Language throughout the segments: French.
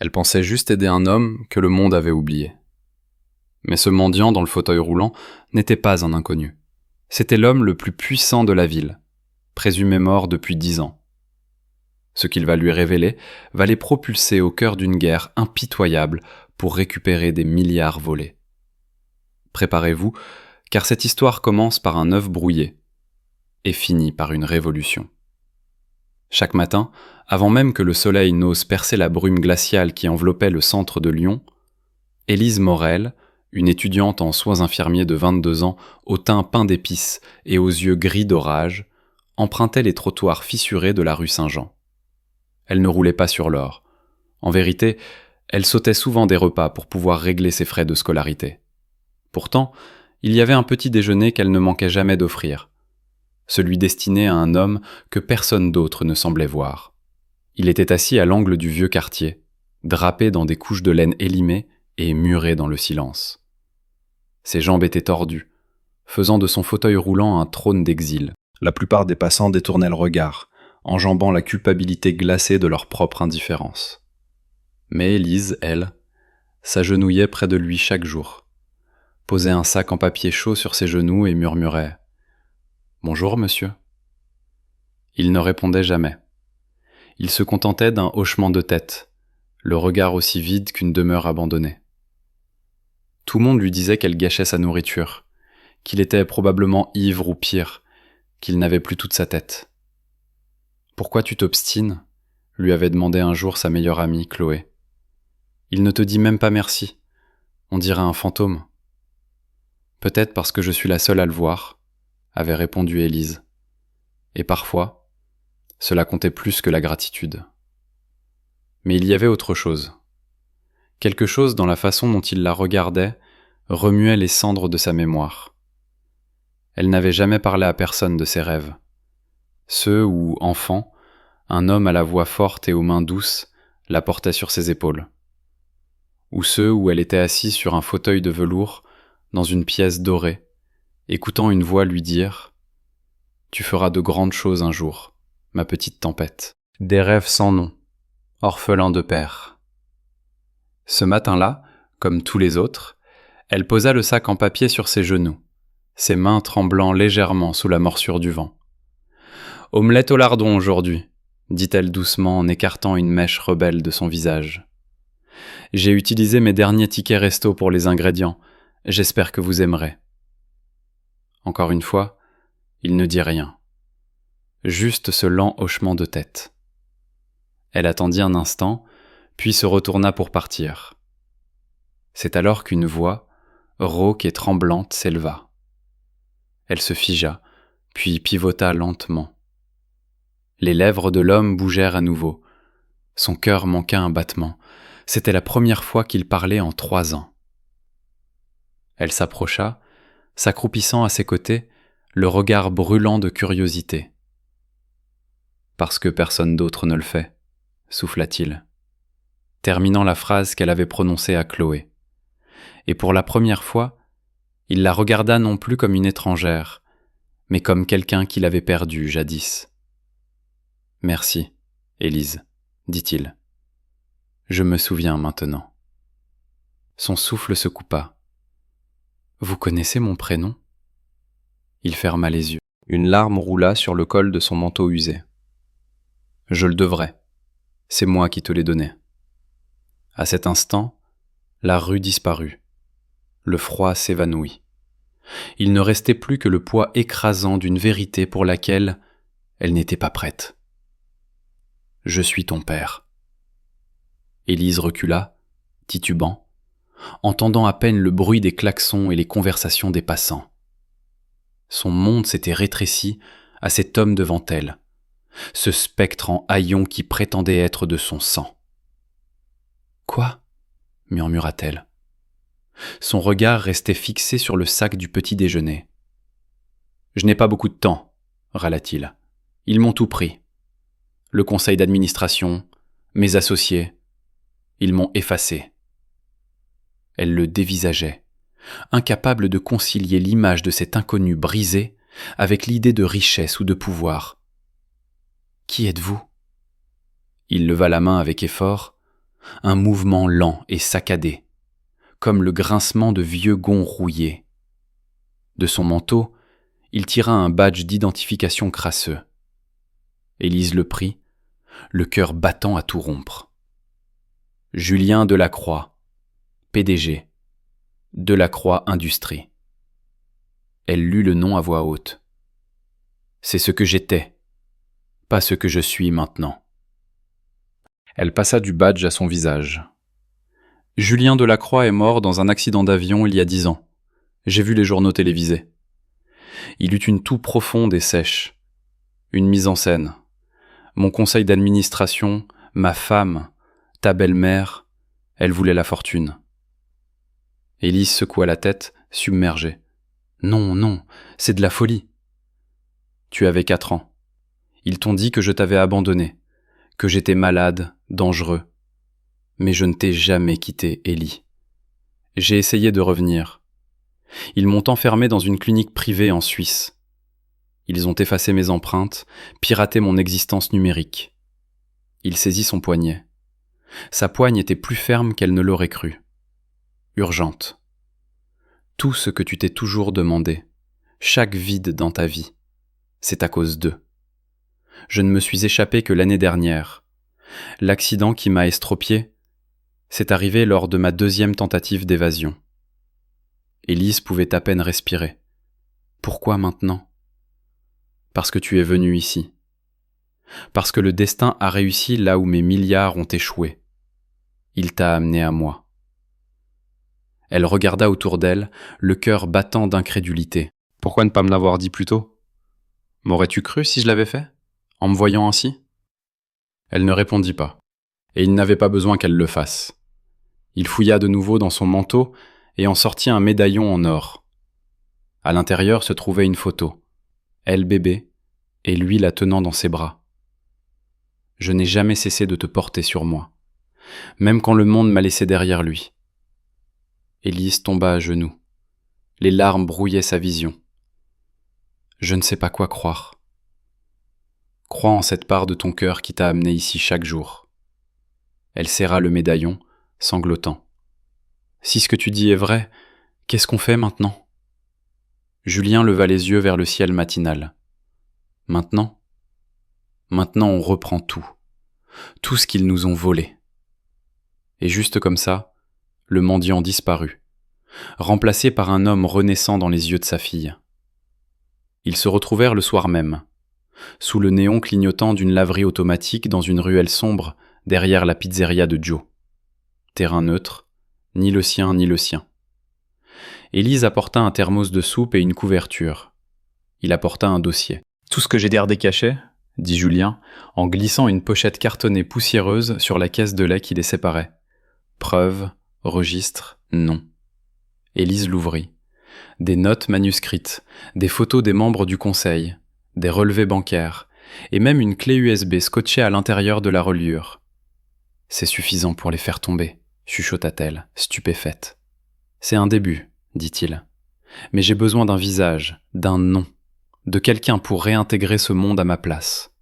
Elle pensait juste aider un homme que le monde avait oublié. Mais ce mendiant dans le fauteuil roulant n'était pas un inconnu. C'était l'homme le plus puissant de la ville, présumé mort depuis 10 ans. Ce qu'il va lui révéler va les propulser au cœur d'une guerre impitoyable pour récupérer des milliards volés. Préparez-vous, car cette histoire commence par un œuf brouillé et finit par une révolution. Chaque matin, avant même que le soleil n'ose percer la brume glaciale qui enveloppait le centre de Lyon, Élise Morel, une étudiante en soins infirmiers de 22 ans, au teint peint d'épices et aux yeux gris d'orage, empruntait les trottoirs fissurés de la rue Saint-Jean. Elle ne roulait pas sur l'or. En vérité, elle sautait souvent des repas pour pouvoir régler ses frais de scolarité. Pourtant, il y avait un petit déjeuner qu'elle ne manquait jamais d'offrir, celui destiné à un homme que personne d'autre ne semblait voir. Il était assis à l'angle du vieux quartier, drapé dans des couches de laine élimées et muré dans le silence. Ses jambes étaient tordues, faisant de son fauteuil roulant un trône d'exil. La plupart des passants détournaient le regard, enjambant la culpabilité glacée de leur propre indifférence. Mais Élise, elle, s'agenouillait près de lui chaque jour, posait un sac en papier chaud sur ses genoux et murmurait « Bonjour, monsieur ». Il ne répondait jamais. Il se contentait d'un hochement de tête, le regard aussi vide qu'une demeure abandonnée. Tout le monde lui disait qu'elle gâchait sa nourriture, qu'il était probablement ivre ou pire, qu'il n'avait plus toute sa tête. « Pourquoi tu t'obstines ?» lui avait demandé un jour sa meilleure amie, Chloé. « Il ne te dit même pas merci. On dirait un fantôme. »« Peut-être parce que je suis la seule à le voir, » avait répondu Élise. Et parfois, cela comptait plus que la gratitude. Mais il y avait autre chose. Quelque chose dans la façon dont il la regardait remuait les cendres de sa mémoire. Elle n'avait jamais parlé à personne de ses rêves. Ceux où, enfant, un homme à la voix forte et aux mains douces la portait sur ses épaules. Ou ceux où elle était assise sur un fauteuil de velours dans une pièce dorée, écoutant une voix lui dire « Tu feras de grandes choses un jour, ma petite tempête. » Des rêves sans nom, orphelins de père. Ce matin-là, comme tous les autres, elle posa le sac en papier sur ses genoux, ses mains tremblant légèrement sous la morsure du vent. « Omelette au lardon aujourd'hui », dit-elle doucement en écartant une mèche rebelle de son visage. « J'ai utilisé mes derniers tickets resto pour les ingrédients. J'espère que vous aimerez. » Encore une fois, il ne dit rien. Juste ce lent hochement de tête. Elle attendit un instant, puis se retourna pour partir. C'est alors qu'une voix, rauque et tremblante, s'éleva. Elle se figea, puis pivota lentement. Les lèvres de l'homme bougèrent à nouveau. Son cœur manqua un battement. C'était la première fois qu'il parlait en 3 ans. Elle s'approcha, s'accroupissant à ses côtés, le regard brûlant de curiosité. « Parce que personne d'autre ne le fait », souffla-t-il, terminant la phrase qu'elle avait prononcée à Chloé. Et pour la première fois, il la regarda non plus comme une étrangère, mais comme quelqu'un qu'il avait perdu jadis. « Merci, Élise, » dit-il. « Je me souviens maintenant. » Son souffle se coupa. « Vous connaissez mon prénom ?» Il ferma les yeux. Une larme roula sur le col de son manteau usé. « Je le devrais. C'est moi qui te l'ai donné. » À cet instant, la rue disparut. Le froid s'évanouit. Il ne restait plus que le poids écrasant d'une vérité pour laquelle elle n'était pas prête. « Je suis ton père. » Élise recula, titubant, entendant à peine le bruit des klaxons et les conversations des passants. Son monde s'était rétréci à cet homme devant elle, ce spectre en haillons qui prétendait être de son sang. « Quoi ?» murmura-t-elle. Son regard restait fixé sur le sac du petit déjeuner. « Je n'ai pas beaucoup de temps, » râla-t-il. « Ils m'ont tout pris. Le conseil d'administration, mes associés, ils m'ont effacé. » Elle le dévisageait, incapable de concilier l'image de cet inconnu brisé avec l'idée de richesse ou de pouvoir. « Qui êtes-vous » Il leva la main avec effort, un mouvement lent et saccadé, comme le grincement de vieux gonds rouillés. De son manteau, il tira un badge d'identification crasseux. Élise le prit, le cœur battant à tout rompre. Julien Delacroix, PDG, Delacroix Industrie. Elle lut le nom à voix haute. C'est ce que j'étais, pas ce que je suis maintenant. Elle passa du badge à son visage. Julien Delacroix est mort dans un accident d'avion il y a 10 ans. J'ai vu les journaux télévisés. Il eut une toux profonde et sèche. Une mise en scène. Mon conseil d'administration, ma femme, ta belle-mère, elle voulait la fortune. Élise secoua la tête, submergée. Non, non, c'est de la folie. Tu avais 4 ans. Ils t'ont dit que je t'avais abandonné, que j'étais malade, dangereux. Mais je ne t'ai jamais quitté, Élie. J'ai essayé de revenir. Ils m'ont enfermé dans une clinique privée en Suisse. Ils ont effacé mes empreintes, piraté mon existence numérique. Il saisit son poignet. Sa poigne était plus ferme qu'elle ne l'aurait cru. Urgente. Tout ce que tu t'es toujours demandé, chaque vide dans ta vie, c'est à cause d'eux. Je ne me suis échappé que l'année dernière. L'accident qui m'a estropié, c'est arrivé lors de ma 2e tentative d'évasion. Élise pouvait à peine respirer. Pourquoi maintenant ? Parce que tu es venu ici. Parce que le destin a réussi là où mes milliards ont échoué. Il t'a amené à moi. Elle regarda autour d'elle, le cœur battant d'incrédulité. Pourquoi ne pas me l'avoir dit plus tôt ? M'aurais-tu cru si je l'avais fait ? En me voyant ainsi ? Elle ne répondit pas, et il n'avait pas besoin qu'elle le fasse. Il fouilla de nouveau dans son manteau et en sortit un médaillon en or. À l'intérieur se trouvait une photo, elle bébé, et lui la tenant dans ses bras. Je n'ai jamais cessé de te porter sur moi, même quand le monde m'a laissé derrière lui. Élise tomba à genoux. Les larmes brouillaient sa vision. Je ne sais pas quoi croire. Crois en cette part de ton cœur qui t'a amené ici chaque jour. Elle serra le médaillon, sanglotant. Si ce que tu dis est vrai, qu'est-ce qu'on fait maintenant ? Julien leva les yeux vers le ciel matinal. Maintenant on reprend tout. Tout ce qu'ils nous ont volé. Et juste comme ça, le mendiant disparut, remplacé par un homme renaissant dans les yeux de sa fille. Ils se retrouvèrent le soir même, sous le néon clignotant d'une laverie automatique dans une ruelle sombre derrière la pizzeria de Joe. Terrain neutre, ni le sien ni le sien. Élise apporta un thermos de soupe et une couverture. Il apporta un dossier. « Tout ce que j'ai gardé caché ?» dit Julien, en glissant une pochette cartonnée poussiéreuse sur la caisse de lait qui les séparait. Preuve, registre, nom. Élise l'ouvrit. Des notes manuscrites, des photos des membres du conseil, des relevés bancaires, et même une clé USB scotchée à l'intérieur de la reliure. « C'est suffisant pour les faire tomber, » chuchota-t-elle, stupéfaite. « C'est un début, » dit-il. « Mais j'ai besoin d'un visage, d'un nom, de quelqu'un pour réintégrer ce monde à ma place. »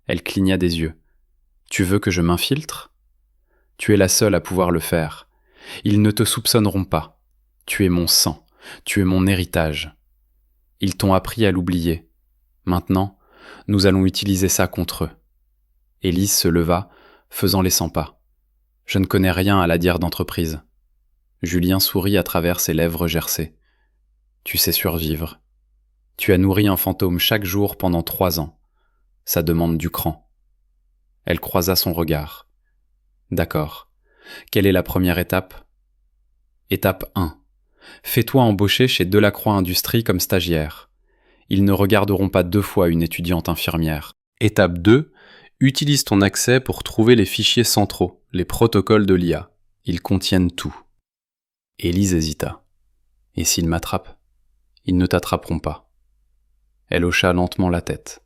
Elle cligna des yeux. « Tu veux que je m'infiltre ? Tu es la seule à pouvoir le faire. Ils ne te soupçonneront pas. Tu es mon sang, tu es mon héritage. Ils t'ont appris à l'oublier. Maintenant, nous allons utiliser ça contre eux. » Élise se leva, faisant les 100 pas. « Je ne connais rien à la dire d'entreprise. » Julien sourit à travers ses lèvres gercées. « Tu sais survivre. Tu as nourri un fantôme chaque jour pendant 3 ans. Ça demande du cran. » Elle croisa son regard. « D'accord. Quelle est la première étape ? » Étape 1. Fais-toi embaucher chez Delacroix Industrie comme stagiaire. Ils ne regarderont pas 2 fois une étudiante infirmière. Étape 2. Utilise ton accès pour trouver les fichiers centraux, les protocoles de l'IA. Ils contiennent tout. Élise hésita. Et s'ils m'attrapent ? Ils ne t'attraperont pas. Elle hocha lentement la tête.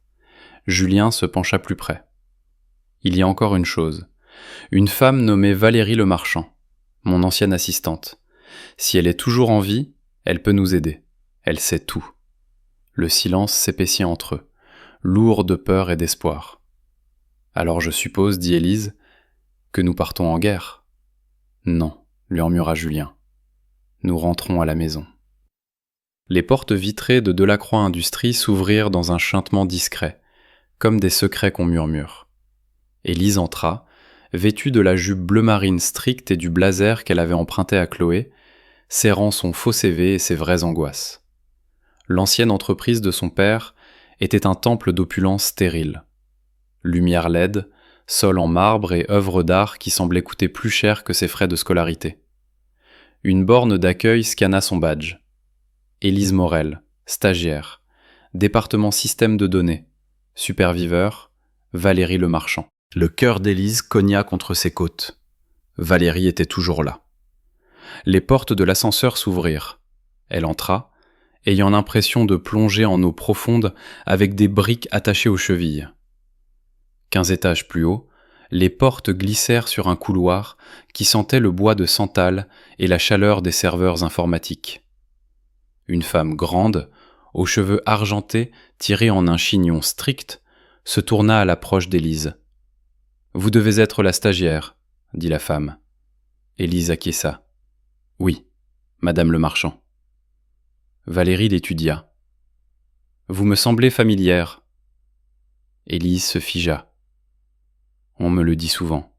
Julien se pencha plus près. Il y a encore une chose. Une femme nommée Valérie Lemarchand, mon ancienne assistante. Si elle est toujours en vie, elle peut nous aider. Elle sait tout. Le silence s'épaissit entre eux, lourd de peur et d'espoir. Alors je suppose, dit Élise, Que nous partons en guerre ? Non, murmura Julien. Nous rentrons à la maison. Les portes vitrées de Delacroix Industries s'ouvrirent dans un chuintement discret, comme des secrets qu'on murmure. Élise entra, vêtue de la jupe bleu marine stricte et du blazer qu'elle avait emprunté à Chloé, serrant son faux CV et ses vraies angoisses. L'ancienne entreprise de son père était un temple d'opulence stérile. Lumière LED, sol en marbre et œuvres d'art qui semblaient coûter plus cher que ses frais de scolarité. Une borne d'accueil scanna son badge. Élise Morel, stagiaire, département système de données, superviseur, Valérie Lemarchand. Le cœur d'Élise cogna contre ses côtes. Valérie était toujours là. Les portes de l'ascenseur s'ouvrirent. Elle entra, ayant l'impression de plonger en eau profonde avec des briques attachées aux chevilles. 15 étages plus haut, les portes glissèrent sur un couloir qui sentait le bois de santal et la chaleur des serveurs informatiques. Une femme grande, aux cheveux argentés tirés en un chignon strict, se tourna à l'approche d'Élise. « Vous devez être la stagiaire, » dit la femme. Élise acquiesça. « Oui, Madame Lemarchand. » Valérie l'étudia. « Vous me semblez familière. » Élise se figea. « On me le dit souvent. »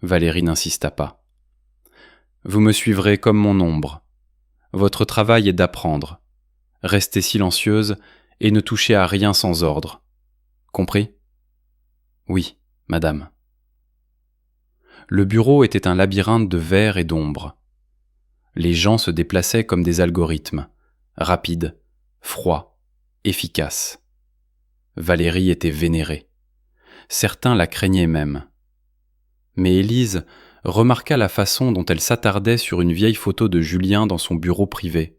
Valérie n'insista pas. « Vous me suivrez comme mon ombre. Votre travail est d'apprendre. Restez silencieuse et ne touchez à rien sans ordre. Compris ? Oui, madame. Le bureau était un labyrinthe de verre et d'ombre. Les gens se déplaçaient comme des algorithmes, rapides, froids, efficaces. Valérie était vénérée. Certains la craignaient même. Mais Élise remarqua la façon dont elle s'attardait sur une vieille photo de Julien dans son bureau privé,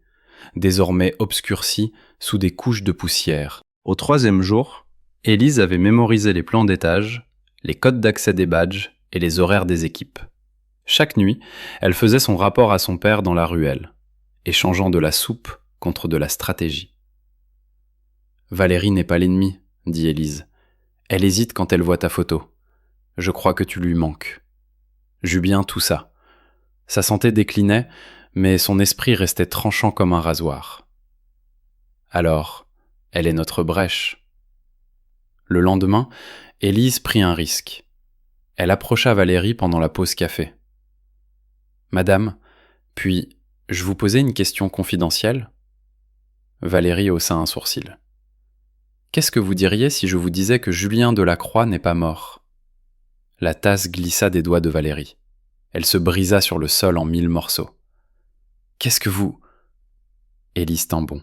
désormais obscurci sous des couches de poussière. Au 3e jour, Élise avait mémorisé les plans d'étage, les codes d'accès des badges et les horaires des équipes. Chaque nuit, elle faisait son rapport à son père dans la ruelle, échangeant de la soupe contre de la stratégie. « Valérie n'est pas l'ennemi, » dit Élise. « Elle hésite quand elle voit ta photo. Je crois que tu lui manques. » Julien toussa. Sa santé déclinait, mais son esprit restait tranchant comme un rasoir. Alors, elle est notre brèche. Le lendemain, Élise prit un risque. Elle approcha Valérie pendant la pause café. « Madame, puis, je vous posais une question confidentielle ?» Valérie haussa un sourcil. « Qu'est-ce que vous diriez si je vous disais que Julien Delacroix n'est pas mort ?» La tasse glissa des doigts de Valérie. Elle se brisa sur le sol en 1000 morceaux. « Qu'est-ce que vous... » Élise tint bon.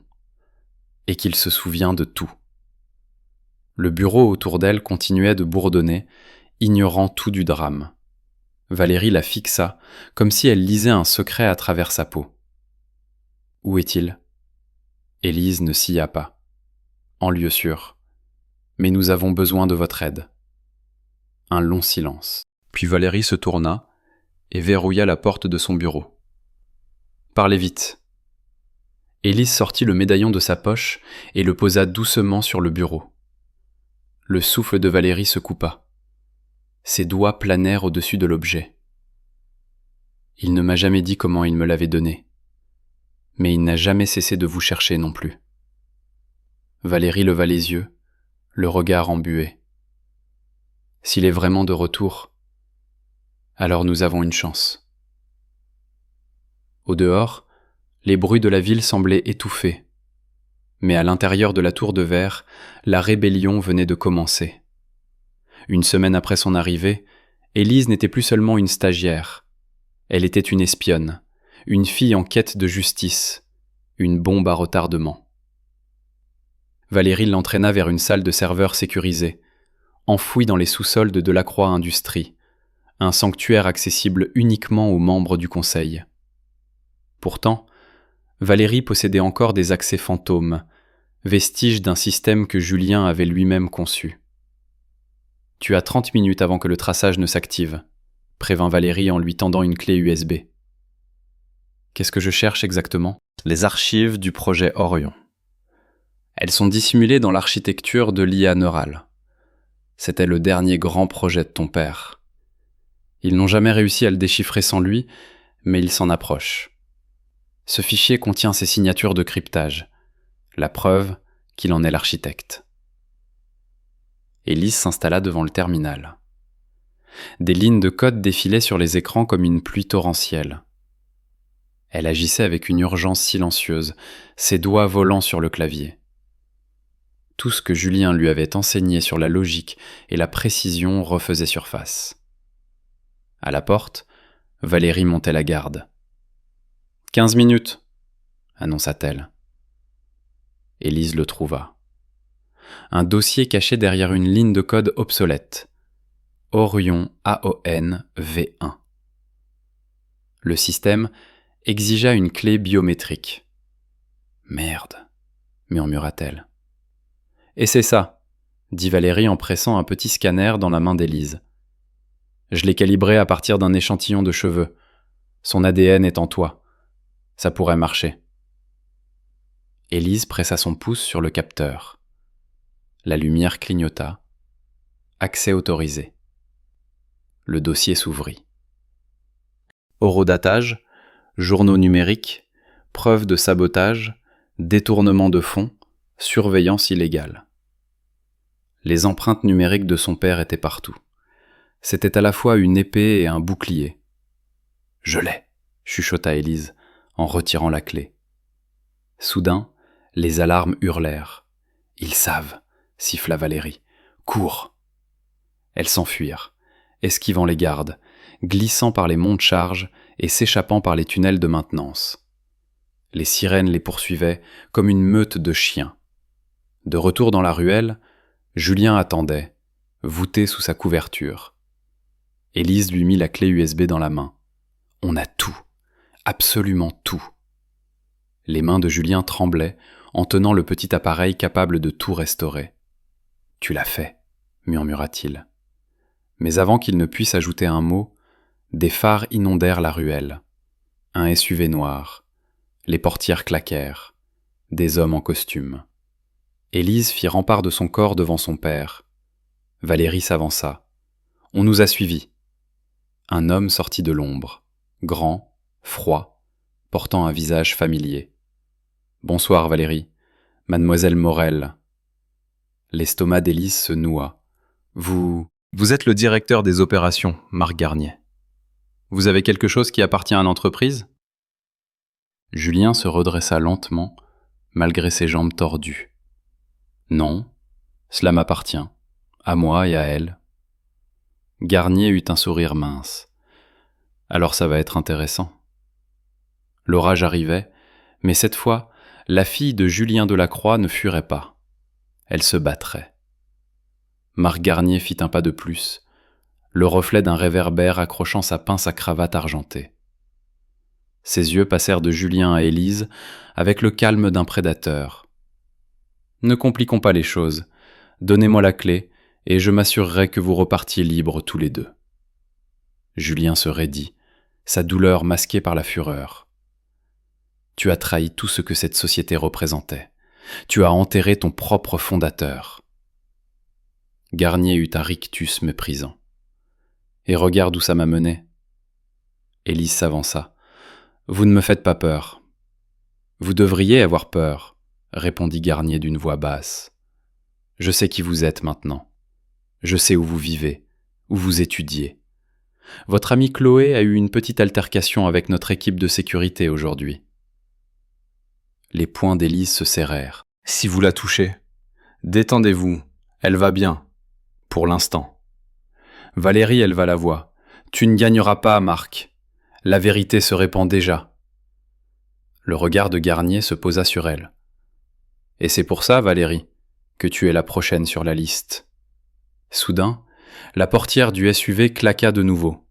« Et qu'il se souvient de tout. » Le bureau autour d'elle continuait de bourdonner, ignorant tout du drame. Valérie la fixa, comme si elle lisait un secret à travers sa peau. « Où est-il » Élise ne sia pas. « En lieu sûr. Mais nous avons besoin de votre aide. » Un long silence. Puis Valérie se tourna et verrouilla la porte de son bureau. « Parlez vite. » Élise sortit le médaillon de sa poche et le posa doucement sur le bureau. Le souffle de Valérie se coupa. Ses doigts planèrent au-dessus de l'objet. Il ne m'a jamais dit comment il me l'avait donné. Mais il n'a jamais cessé de vous chercher non plus. Valérie leva les yeux, le regard embué. S'il est vraiment de retour, alors nous avons une chance. Au dehors, les bruits de la ville semblaient étouffés. Mais à l'intérieur de la tour de verre, la rébellion venait de commencer. Une semaine après son arrivée, Élise n'était plus seulement une stagiaire. Elle était une espionne, une fille en quête de justice, une bombe à retardement. Valérie l'entraîna vers une salle de serveurs sécurisée, enfouie dans les sous-sols de Delacroix Industries, un sanctuaire accessible uniquement aux membres du conseil. Pourtant, Valérie possédait encore des accès fantômes, vestiges d'un système que Julien avait lui-même conçu. « Tu as 30 minutes avant que le traçage ne s'active », prévint Valérie en lui tendant une clé USB. « Qu'est-ce que je cherche exactement ? » Les archives du projet Orion. Elles sont dissimulées dans l'architecture de l'IA neurale. C'était le dernier grand projet de ton père. Ils n'ont jamais réussi à le déchiffrer sans lui, mais ils s'en approchent. Ce fichier contient ses signatures de cryptage, la preuve qu'il en est l'architecte. Élise s'installa devant le terminal. Des lignes de code défilaient sur les écrans comme une pluie torrentielle. Elle agissait avec une urgence silencieuse, ses doigts volant sur le clavier. Tout ce que Julien lui avait enseigné sur la logique et la précision refaisait surface. À la porte, Valérie montait la garde. « 15 minutes !» annonça-t-elle. Élise le trouva. Un dossier caché derrière une ligne de code obsolète. Orion AON V1. Le système exigea une clé biométrique. « Merde !» murmura-t-elle. « Et c'est ça !» dit Valérie en pressant un petit scanner dans la main d'Élise. « Je l'ai calibré à partir d'un échantillon de cheveux. Son ADN est en toi. Ça pourrait marcher. » Élise pressa son pouce sur le capteur. La lumière clignota. Accès autorisé. Le dossier s'ouvrit. Horodatage, journaux numériques, preuves de sabotage, détournement de fonds, surveillance illégale. Les empreintes numériques de son père étaient partout. C'était à la fois une épée et un bouclier. « Je l'ai !» chuchota Élise, en retirant la clé. Soudain, les alarmes hurlèrent. « Ils savent !» siffla Valérie. « Cours !» Elles s'enfuirent, esquivant les gardes, glissant par les monts de charge et s'échappant par les tunnels de maintenance. Les sirènes les poursuivaient comme une meute de chiens. De retour dans la ruelle, Julien attendait, voûté sous sa couverture. Élise lui mit la clé USB dans la main. « On a tout, absolument tout. » Les mains de Julien tremblaient en tenant le petit appareil capable de tout restaurer. « Tu l'as fait » murmura-t-il. Mais avant qu'il ne puisse ajouter un mot, des phares inondèrent la ruelle. Un SUV noir. Les portières claquèrent. Des hommes en costume. Élise fit rempart de son corps devant son père. Valérie s'avança. « On nous a suivis. » Un homme sortit de l'ombre, grand, froid, portant un visage familier. « Bonsoir Valérie, mademoiselle Morel. » L'estomac d'Élise se noua. « Vous êtes le directeur des opérations, Marc Garnier. Vous avez quelque chose qui appartient à l'entreprise ?» Julien se redressa lentement, malgré ses jambes tordues. « Non, cela m'appartient, à moi et à elle. » Garnier eut un sourire mince. « Alors ça va être intéressant. » L'orage arrivait, mais cette fois, la fille de Julien Delacroix ne fuirait pas. Elle se battrait. Marc Garnier fit un pas de plus, le reflet d'un réverbère accrochant sa pince à cravate argentée. Ses yeux passèrent de Julien à Élise avec le calme d'un prédateur. « Ne compliquons pas les choses. Donnez-moi la clé, et je m'assurerai que vous repartiez libres tous les deux. » Julien se raidit, sa douleur masquée par la fureur. « Tu as trahi tout ce que cette société représentait. Tu as enterré ton propre fondateur. » Garnier eut un rictus méprisant. « Et regarde où ça m'a mené. » Élise s'avança. « Vous ne me faites pas peur. »« Vous devriez avoir peur, » répondit Garnier d'une voix basse. « Je sais qui vous êtes maintenant. Je sais où vous vivez, où vous étudiez. Votre amie Chloé a eu une petite altercation avec notre équipe de sécurité aujourd'hui. » Les poings d'Élise se serrèrent. « Si vous la touchez, détendez-vous, elle va bien, pour l'instant. Valérie, elle va la voir. Tu ne gagneras pas, Marc. La vérité se répand déjà. » Le regard de Garnier se posa sur elle. « Et c'est pour ça, Valérie, que tu es la prochaine sur la liste. » Soudain, la portière du SUV claqua de nouveau.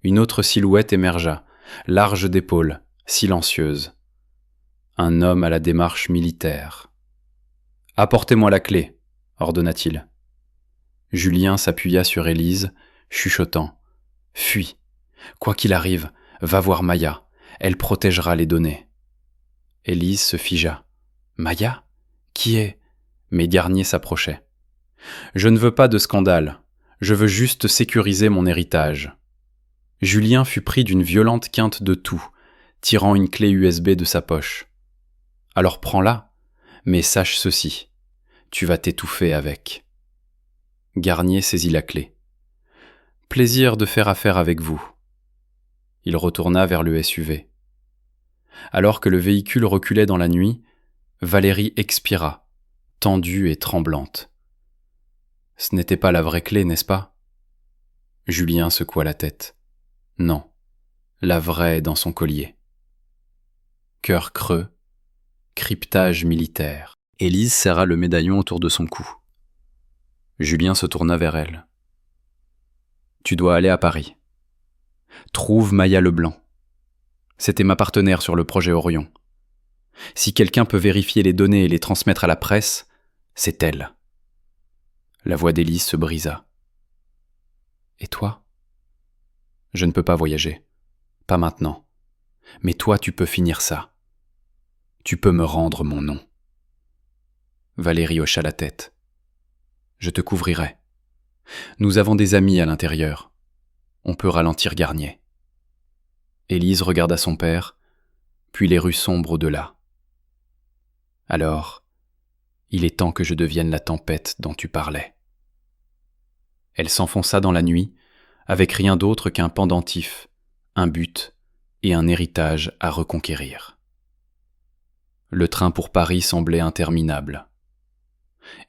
Une autre silhouette émergea, large d'épaules, silencieuse. Un homme à la démarche militaire. « Apportez-moi la clé, » ordonna-t-il. Julien s'appuya sur Élise, chuchotant. « Fuis. Quoi qu'il arrive, va voir Maya. Elle protégera les données. » Élise se figea. « Maya ? Qui est ?» Mais Garnier s'approchait. « Je ne veux pas de scandale. Je veux juste sécuriser mon héritage. » Julien fut pris d'une violente quinte de toux, tirant une clé USB de sa poche. « Alors prends-la, mais sache ceci, tu vas t'étouffer avec. » Garnier saisit la clé. « Plaisir de faire affaire avec vous. » Il retourna vers le SUV. Alors que le véhicule reculait dans la nuit, Valérie expira, tendue et tremblante. « Ce n'était pas la vraie clé, n'est-ce pas ?» Julien secoua la tête. « Non, la vraie est dans son collier. » Cœur creux, cryptage militaire. Élise serra le médaillon autour de son cou. Julien se tourna vers elle. « Tu dois aller à Paris. Trouve Maya Leblanc. C'était ma partenaire sur le projet Orion. Si quelqu'un peut vérifier les données et les transmettre à la presse, c'est elle. » La voix d'Élise se brisa. « Et toi ? Je ne peux pas voyager. Pas maintenant. Mais toi, tu peux finir ça. Tu peux me rendre mon nom. » Valérie hocha la tête. « Je te couvrirai. Nous avons des amis à l'intérieur. On peut ralentir Garnier. » Élise regarda son père, puis les rues sombres au-delà. « Alors, il est temps que je devienne la tempête dont tu parlais. » Elle s'enfonça dans la nuit, avec rien d'autre qu'un pendentif, un but et un héritage à reconquérir. Le train pour Paris semblait interminable.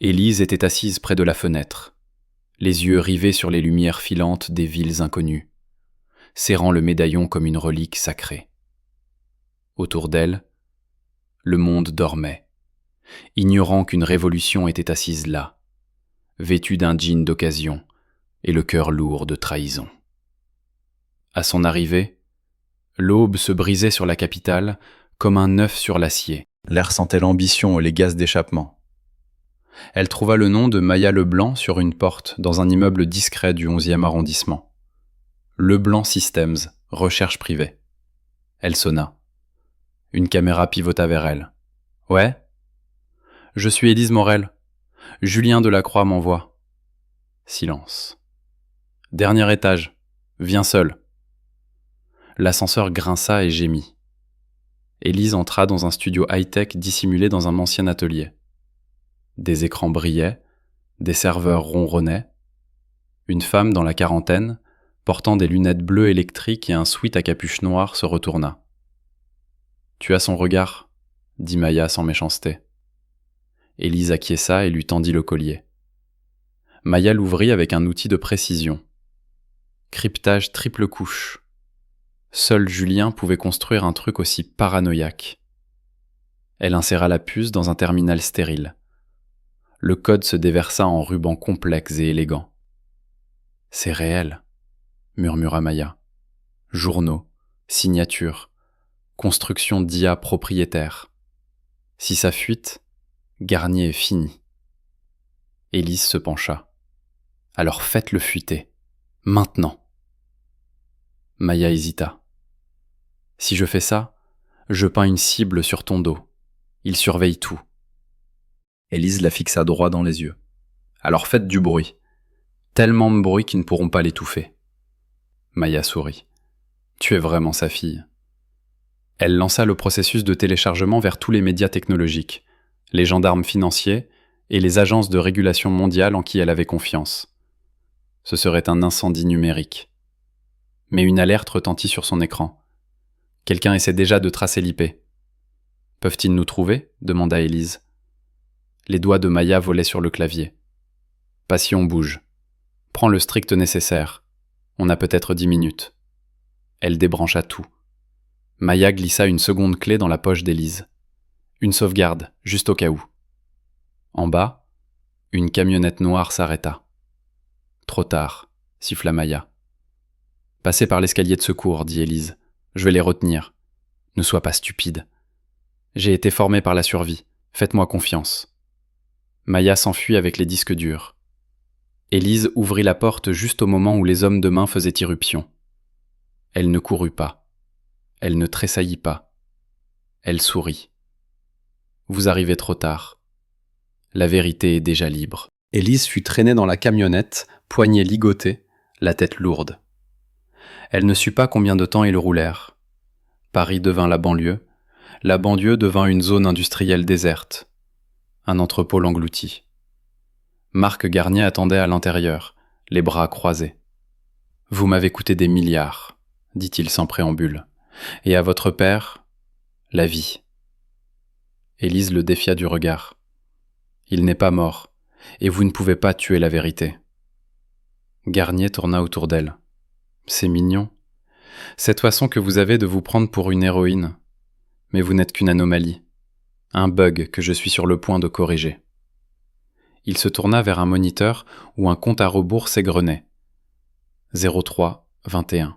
Élise était assise près de la fenêtre, les yeux rivés sur les lumières filantes des villes inconnues, serrant le médaillon comme une relique sacrée. Autour d'elle, le monde dormait, ignorant qu'une révolution était assise là, vêtue d'un jean d'occasion et le cœur lourd de trahison. À son arrivée, l'aube se brisait sur la capitale comme un œuf sur l'acier. L'air sentait l'ambition et les gaz d'échappement. Elle trouva le nom de Maya Leblanc sur une porte dans un immeuble discret du 11e arrondissement. Leblanc Systems, recherche privée. Elle sonna. Une caméra pivota vers elle. « Ouais ? Je suis Élise Morel. Julien Delacroix m'envoie. » Silence. « Dernier étage. Viens seul. » L'ascenseur grinça et gémit. Élise entra dans un studio high-tech dissimulé dans un ancien atelier. Des écrans brillaient, des serveurs ronronnaient. Une femme dans la quarantaine, portant des lunettes bleues électriques et un sweat à capuche noire, se retourna. « Tu as son regard ?» dit Maya sans méchanceté. Élise acquiesça et lui tendit le collier. Maya l'ouvrit avec un outil de précision. Cryptage triple couche. Seul Julien pouvait construire un truc aussi paranoïaque. Elle inséra la puce dans un terminal stérile. Le code se déversa en rubans complexes et élégants. « C'est réel », murmura Maya. « Journaux, signatures, construction d'IA propriétaire. Si ça fuite, Garnier est fini. » Élise se pencha. « Alors faites-le fuiter. Maintenant. » Maya hésita. « Si je fais ça, je peins une cible sur ton dos. Il surveille tout. » Élise la fixa droit dans les yeux. « Alors faites du bruit. Tellement de bruit qu'ils ne pourront pas l'étouffer. » Maya sourit. « Tu es vraiment sa fille. » Elle lança le processus de téléchargement vers tous les médias technologiques, les gendarmes financiers et les agences de régulation mondiale en qui elle avait confiance. Ce serait un incendie numérique. Mais une alerte retentit sur son écran. Quelqu'un essaie déjà de tracer l'IP. « Peuvent-ils nous trouver ?» demanda Élise. Les doigts de Maya volaient sur le clavier. « Pas si on bouge. Prends le strict nécessaire. On a peut-être 10 minutes. » Elle débrancha tout. Maya glissa une seconde clé dans la poche d'Élise. Une sauvegarde, juste au cas où. En bas, une camionnette noire s'arrêta. « Trop tard », siffla Maya. « Passez par l'escalier de secours, dit Élise. Je vais les retenir. Ne sois pas stupide. J'ai été formée par la survie. Faites-moi confiance. » Maya s'enfuit avec les disques durs. Élise ouvrit la porte juste au moment où les hommes de main faisaient irruption. Elle ne courut pas. Elle ne tressaillit pas. Elle sourit. « Vous arrivez trop tard. La vérité est déjà libre. » Élise fut traînée dans la camionnette, poignets ligotés, la tête lourde. Elle ne sut pas combien de temps ils roulèrent. Paris devint la banlieue devint une zone industrielle déserte. Un entrepôt l'engloutit. Marc Garnier attendait à l'intérieur, les bras croisés. « Vous m'avez coûté des milliards, dit-il sans préambule. Et à votre père, la vie. » Élise le défia du regard. « Il n'est pas mort, et vous ne pouvez pas tuer la vérité. » Garnier tourna autour d'elle. « C'est mignon. Cette façon que vous avez de vous prendre pour une héroïne. Mais vous n'êtes qu'une anomalie. Un bug que je suis sur le point de corriger. » Il se tourna vers un moniteur où un compte à rebours s'égrenait. 03-21.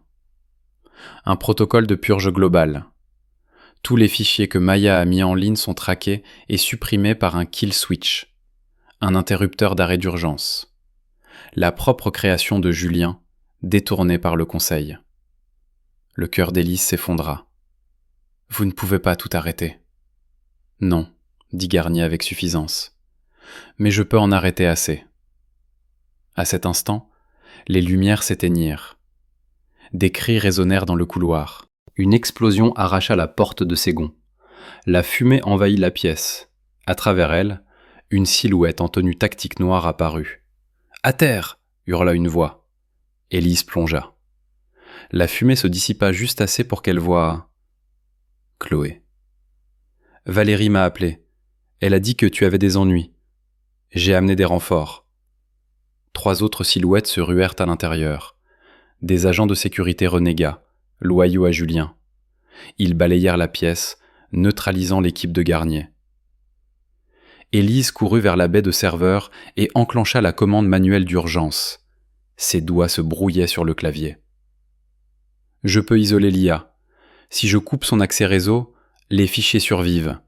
Un protocole de purge globale. Tous les fichiers que Maya a mis en ligne sont traqués et supprimés par un kill switch, un interrupteur d'arrêt d'urgence. La propre création de Julien, détournée par le conseil. Le cœur d'Élise s'effondra. « Vous ne pouvez pas tout arrêter. »« Non, » dit Garnier avec suffisance. « Mais je peux en arrêter assez. » À cet instant, les lumières s'éteignirent. Des cris résonnèrent dans le couloir. Une explosion arracha la porte de ses gonds. La fumée envahit la pièce. À travers elle, une silhouette en tenue tactique noire apparut. « À terre !» hurla une voix. Élise plongea. La fumée se dissipa juste assez pour qu'elle voie... Chloé. « Valérie m'a appelé. Elle a dit que tu avais des ennuis. J'ai amené des renforts. » 3 autres silhouettes se ruèrent à l'intérieur. Des agents de sécurité renégats, loyaux à Julien. Ils balayèrent la pièce, neutralisant l'équipe de Garnier. Élise courut vers la baie de serveur et enclencha la commande manuelle d'urgence. Ses doigts se brouillaient sur le clavier. « Je peux isoler l'IA. Si je coupe son accès réseau, les fichiers survivent. »«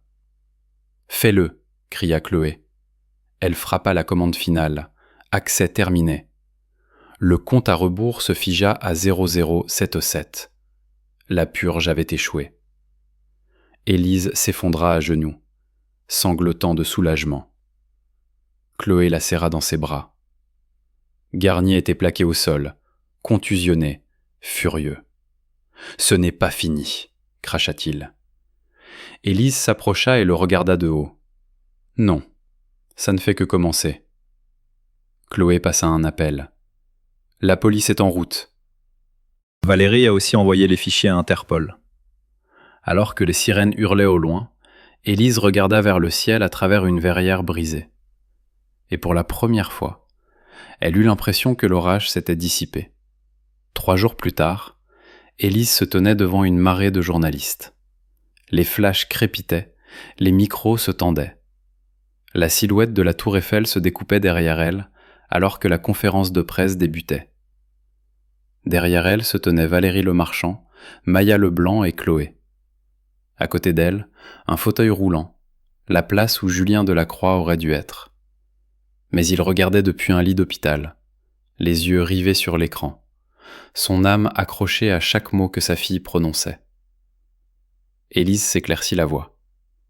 Fais-le » cria Chloé. Elle frappa la commande finale. Accès terminé. Le compte à rebours se figea à 0077. La purge avait échoué. Élise s'effondra à genoux, sanglotant de soulagement. Chloé la serra dans ses bras. Garnier était plaqué au sol, contusionné, furieux. « Ce n'est pas fini !» cracha-t-il. Élise s'approcha et le regarda de haut. « Non, ça ne fait que commencer. » Chloé passa un appel. « La police est en route. » Valérie a aussi envoyé les fichiers à Interpol. Alors que les sirènes hurlaient au loin, Élise regarda vers le ciel à travers une verrière brisée. Et pour la première fois, elle eut l'impression que l'orage s'était dissipé. 3 jours plus tard, Élise se tenait devant une marée de journalistes. Les flashs crépitaient, les micros se tendaient. La silhouette de la tour Eiffel se découpait derrière elle, alors que la conférence de presse débutait. Derrière elle se tenaient Valérie Lemarchand, Maya Leblanc et Chloé. À côté d'elle, un fauteuil roulant, la place où Julien Delacroix aurait dû être. Mais il regardait depuis un lit d'hôpital, les yeux rivés sur l'écran, son âme accrochée à chaque mot que sa fille prononçait. Élise s'éclaircit la voix.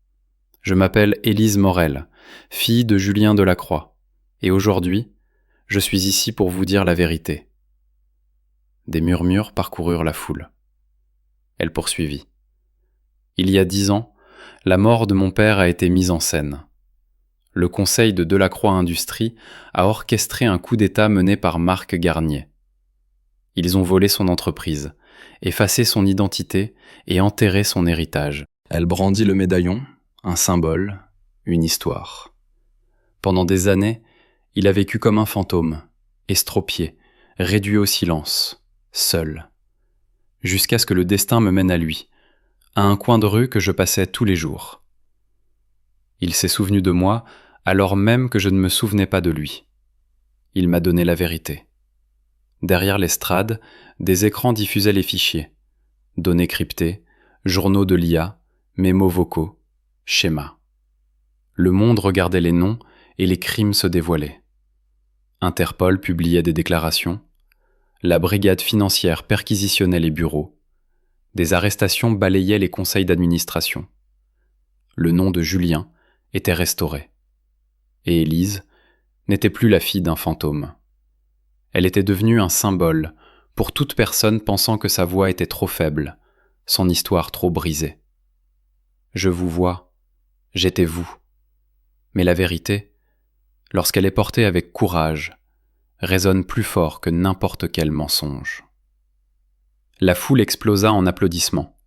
« Je m'appelle Élise Morel, fille de Julien Delacroix, et aujourd'hui, je suis ici pour vous dire la vérité. » Des murmures parcoururent la foule. Elle poursuivit. « Il y a 10 ans, la mort de mon père a été mise en scène. Le conseil de Delacroix Industries a orchestré un coup d'État mené par Marc Garnier. Ils ont volé son entreprise, effacé son identité et enterré son héritage. » Elle brandit le médaillon, un symbole, une histoire. Pendant des années, il a vécu comme un fantôme, estropié, réduit au silence, seul. Jusqu'à ce que le destin me mène à lui, à un coin de rue que je passais tous les jours. Il s'est souvenu de moi alors même que je ne me souvenais pas de lui. Il m'a donné la vérité. Derrière l'estrade, des écrans diffusaient les fichiers. Données cryptées, journaux de l'IA, mémos vocaux, schémas. Le monde regardait les noms et les crimes se dévoilaient. Interpol publiait des déclarations. La brigade financière perquisitionnait les bureaux. Des arrestations balayaient les conseils d'administration. Le nom de Julien était restauré. Et Élise n'était plus la fille d'un fantôme. Elle était devenue un symbole, pour toute personne pensant que sa voix était trop faible, son histoire trop brisée. Je vous vois, j'étais vous. Mais la vérité, lorsqu'elle est portée avec courage, résonne plus fort que n'importe quel mensonge. La foule explosa en applaudissements.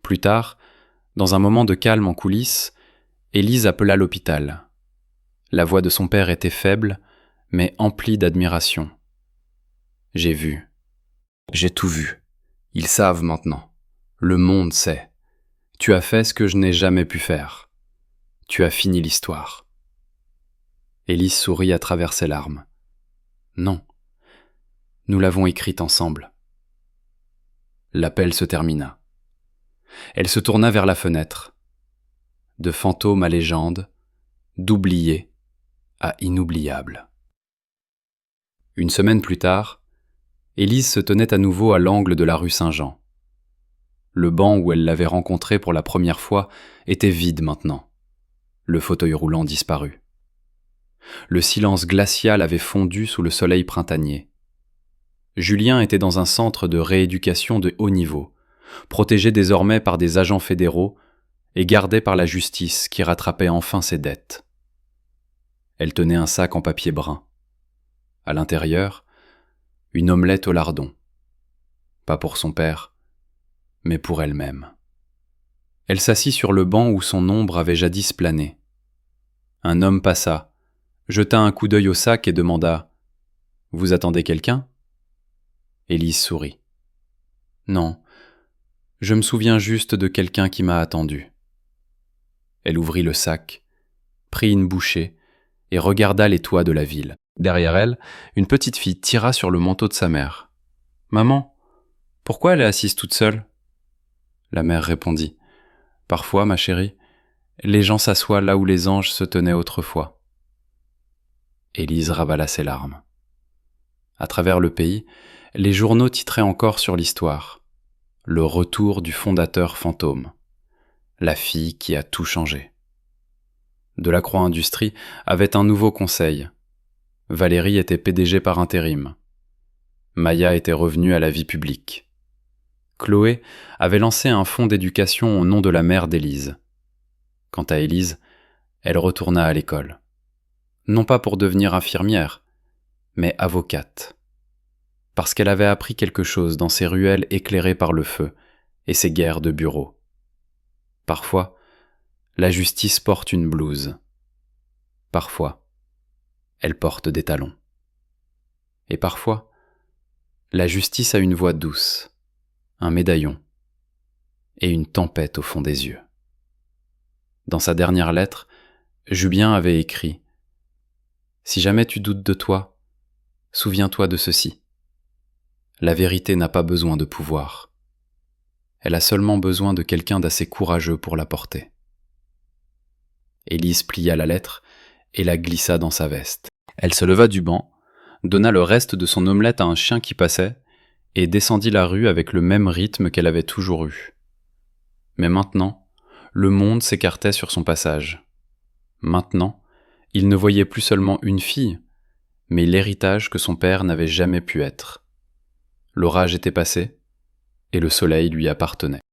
Plus tard, dans un moment de calme en coulisses, Élise appela l'hôpital. La voix de son père était faible, mais emplie d'admiration. J'ai vu. J'ai tout vu. Ils savent maintenant. Le monde sait. Tu as fait ce que je n'ai jamais pu faire. Tu as fini l'histoire. Élise sourit à travers ses larmes. Non. Nous l'avons écrite ensemble. L'appel se termina. Elle se tourna vers la fenêtre. De fantôme à légende, d'oublié à inoubliable. Une semaine plus tard, Élise se tenait à nouveau à l'angle de la rue Saint-Jean. Le banc où elle l'avait rencontré pour la première fois était vide maintenant. Le fauteuil roulant disparut. Le silence glacial avait fondu sous le soleil printanier. Julien était dans un centre de rééducation de haut niveau, protégé désormais par des agents fédéraux et gardé par la justice qui rattrapait enfin ses dettes. Elle tenait un sac en papier brun. À l'intérieur, une omelette au lardon. Pas pour son père, mais pour elle-même. Elle s'assit sur le banc où son ombre avait jadis plané. Un homme passa, jeta un coup d'œil au sac et demanda « Vous attendez quelqu'un ?» Élise sourit. « Non, je me souviens juste de quelqu'un qui m'a attendu. » Elle ouvrit le sac, prit une bouchée et regarda les toits de la ville. Derrière elle, une petite fille tira sur le manteau de sa mère. « Maman, pourquoi elle est assise toute seule ?» La mère répondit. « Parfois, ma chérie, les gens s'assoient là où les anges se tenaient autrefois. » Élise ravala ses larmes. À travers le pays, les journaux titraient encore sur l'histoire. Le retour du fondateur fantôme. La fille qui a tout changé. Delacroix Industries avait un nouveau conseil. Valérie était PDG par intérim. Maya était revenue à la vie publique. Chloé avait lancé un fonds d'éducation au nom de la mère d'Élise. Quant à Élise, elle retourna à l'école. Non pas pour devenir infirmière, mais avocate. Parce qu'elle avait appris quelque chose dans ces ruelles éclairées par le feu et ces guerres de bureau. Parfois, la justice porte une blouse. Parfois, elle porte des talons. Et parfois, la justice a une voix douce, un médaillon et une tempête au fond des yeux. Dans sa dernière lettre, Julien avait écrit « Si jamais tu doutes de toi, souviens-toi de ceci. La vérité n'a pas besoin de pouvoir. Elle a seulement besoin de quelqu'un d'assez courageux pour la porter. » Élise plia la lettre et la glissa dans sa veste. Elle se leva du banc, donna le reste de son omelette à un chien qui passait et descendit la rue avec le même rythme qu'elle avait toujours eu. Mais maintenant, le monde s'écartait sur son passage. Maintenant, il ne voyait plus seulement une fille, mais l'héritage que son père n'avait jamais pu être. L'orage était passé, et le soleil lui appartenait.